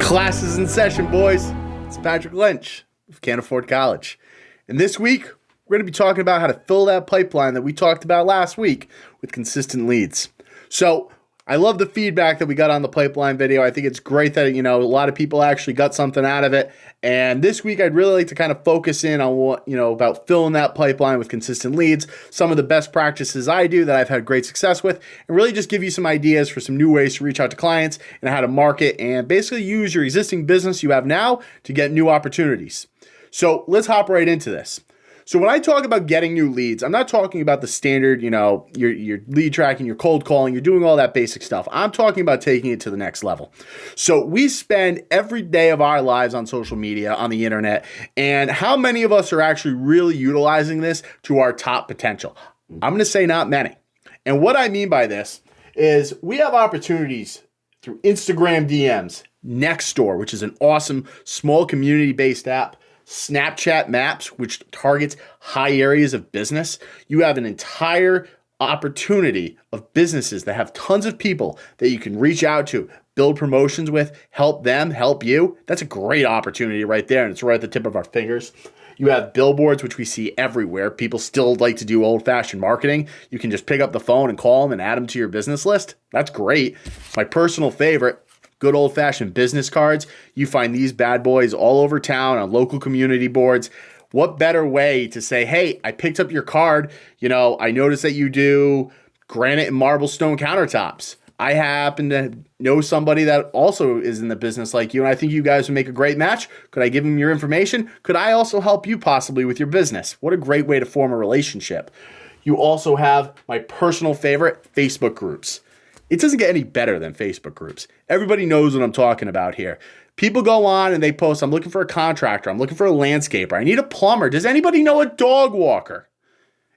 Classes in session, boys. It's Patrick Lynch of Can't Afford College. And this week, we're going to be talking about how to fill that pipeline that we talked about last week with consistent leads. So I love the feedback that we got on the pipeline video. I think it's great that, a lot of people actually got something out of it. And this week, I'd really like to kind of focus in on what, about filling that pipeline with consistent leads, some of the best practices I do that I've had great success with, and really just give you some ideas for some new ways to reach out to clients and how to market and basically use your existing business you have now to get new opportunities. So let's hop right into this. So when I talk about getting new leads, I'm not talking about the standard, your lead tracking, your cold calling, you're doing all that basic stuff. I'm talking about taking it to the next level. So we spend every day of our lives on social media, on the internet, and how many of us are actually really utilizing this to our top potential? I'm going to say not many. And what I mean by this is we have opportunities through Instagram DMs, Nextdoor, which is an awesome small community-based app, Snapchat Maps, which targets high areas of business. You have an entire opportunity of businesses that have tons of people that you can reach out to, build promotions with, help them, help you. That's a great opportunity right there, and it's right at the tip of our fingers. You have billboards, which we see everywhere. People still like to do old-fashioned marketing. You can just pick up the phone and call them and add them to your business list. That's great. My personal favorite, good old-fashioned business cards. You find these bad boys all over town on local community boards. What better way to say, hey, I picked up your card. I noticed that you do granite and marble stone countertops. I happen to know somebody that also is in the business like you, and I think you guys would make a great match. Could I give them your information? Could I also help you possibly with your business? What a great way to form a relationship. You also have my personal favorite, Facebook groups. It doesn't get any better than Facebook groups. Everybody knows what I'm talking about here. People go on and they post, I'm looking for a contractor. I'm looking for a landscaper. I need a plumber. Does anybody know a dog walker?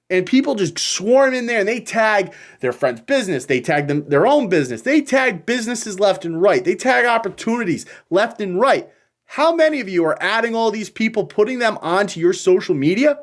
And people just swarm in there and they tag their friend's business. They tag them their own business. They tag businesses left and right. They tag opportunities left and right. How many of you are adding all these people, putting them onto your social media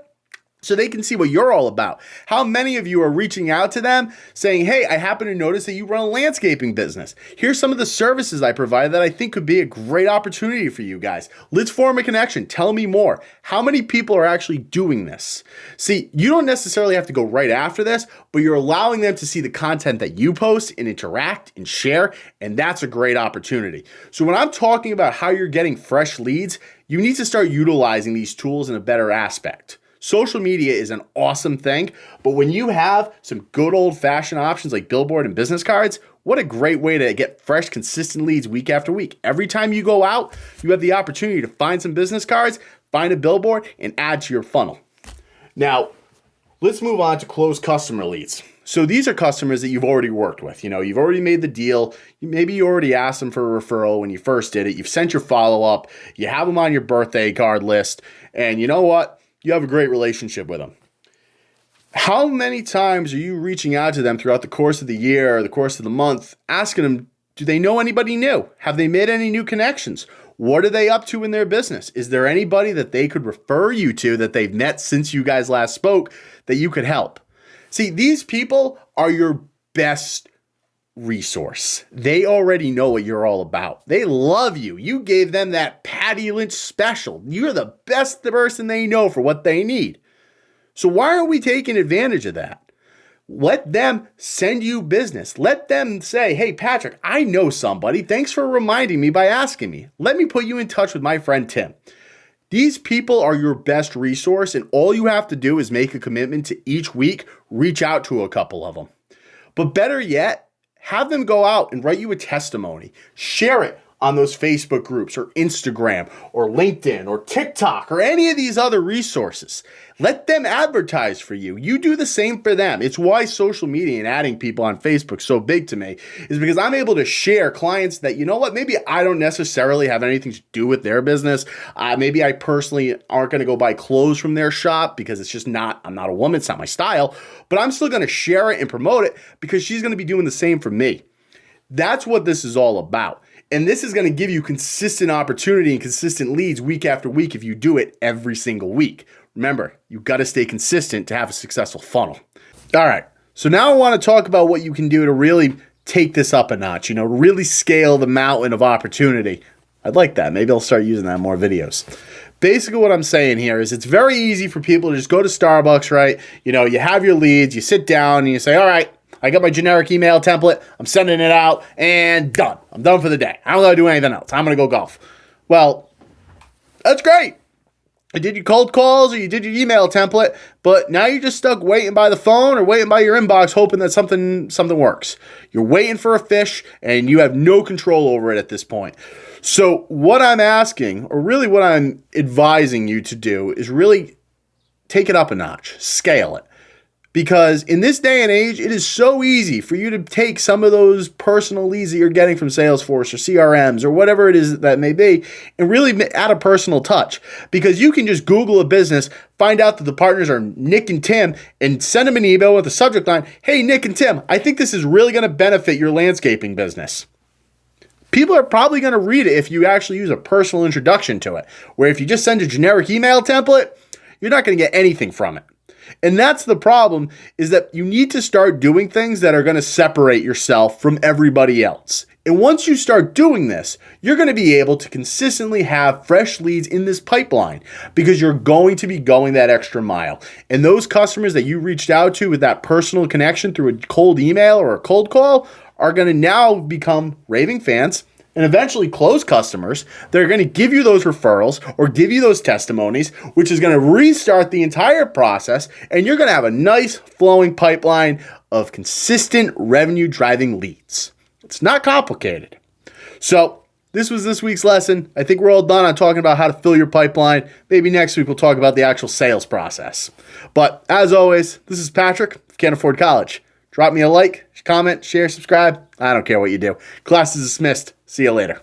so they can see what you're all about? How many of you are reaching out to them saying, hey, I happen to notice that you run a landscaping business. Here's some of the services I provide that I think could be a great opportunity for you guys. Let's form a connection. Tell me more. How many people are actually doing this? See, you don't necessarily have to go right after this, but you're allowing them to see the content that you post and interact and share, and that's a great opportunity. So when I'm talking about how you're getting fresh leads, you need to start utilizing these tools in a better aspect. Social media is an awesome thing, but when you have some good old-fashioned options like billboard and business cards, what a great way to get fresh, consistent leads week after week. Every time you go out, you have the opportunity to find some business cards, find a billboard, and add to your funnel. Now, let's move on to closed customer leads. So these are customers that you've already worked with. You've already made the deal. Maybe you already asked them for a referral when you first did it. You've sent your follow-up. You have them on your birthday card list. And you know what? You have a great relationship with them. How many times are you reaching out to them throughout the course of the year or the course of the month, asking them, do they know anybody new? Have they made any new connections? What are they up to in their business? Is there anybody that they could refer you to that they've met since you guys last spoke that you could help? See, these people are your best resource. They already know what you're all about. They love you. You gave them that Patty Lynch special. You're the best person they know for what they need. So why aren't we taking advantage of that? Let them send you business. Let them say, hey, Patrick, I know somebody. Thanks for reminding me by asking me. Let me put you in touch with my friend Tim. These people are your best resource, and all you have to do is make a commitment to each week reach out to a couple of them. But better yet, have them go out and write you a testimony. Share it on those Facebook groups or Instagram or LinkedIn or TikTok or any of these other resources. Let them advertise for you. You do the same for them. It's why social media and adding people on Facebook is so big to me, is because I'm able to share clients that, maybe I don't necessarily have anything to do with their business. Maybe I personally aren't going to go buy clothes from their shop because I'm not a woman, it's not my style, but I'm still going to share it and promote it because she's going to be doing the same for me. That's what this is all about. And this is going to give you consistent opportunity and consistent leads week after week if you do it every single week. Remember, you've got to stay consistent to have a successful funnel. All right, so now I want to talk about what you can do to really take this up a notch, really scale the mountain of opportunity. I'd like that. Maybe I'll start using that in more videos. Basically what I'm saying here is it's very easy for people to just go to Starbucks, right? You know, you have your leads, you sit down and you say, all right, I got my generic email template, I'm sending it out, and done. I'm done for the day. I don't gotta do anything else. I'm gonna go golf. Well, that's great. You did your cold calls or you did your email template, but now you're just stuck waiting by the phone or waiting by your inbox hoping that something works. You're waiting for a fish and you have no control over it at this point. So what I'm asking, or really what I'm advising you to do, is really take it up a notch, scale it. Because in this day and age, it is so easy for you to take some of those personal leads that you're getting from Salesforce or CRMs or whatever it is that may be and really add a personal touch. Because you can just Google a business, find out that the partners are Nick and Tim, and send them an email with a subject line, hey, Nick and Tim, I think this is really going to benefit your landscaping business. People are probably going to read it if you actually use a personal introduction to it. Where if you just send a generic email template, you're not going to get anything from it. And that's the problem, is that you need to start doing things that are going to separate yourself from everybody else. And once you start doing this, you're going to be able to consistently have fresh leads in this pipeline because you're going to be going that extra mile. And those customers that you reached out to with that personal connection through a cold email or a cold call are going to now become raving fans and eventually close customers. They're going to give you those referrals or give you those testimonies, which is going to restart the entire process, and you're going to have a nice flowing pipeline of consistent revenue driving leads. It's not complicated. So this was this week's lesson. I think we're all done on talking about how to fill your pipeline. Maybe next week we'll talk about the actual sales process. But as always, this is Patrick of Can't Afford College. Drop me a like, comment, share, subscribe. I don't care what you do. Class is dismissed. See you later.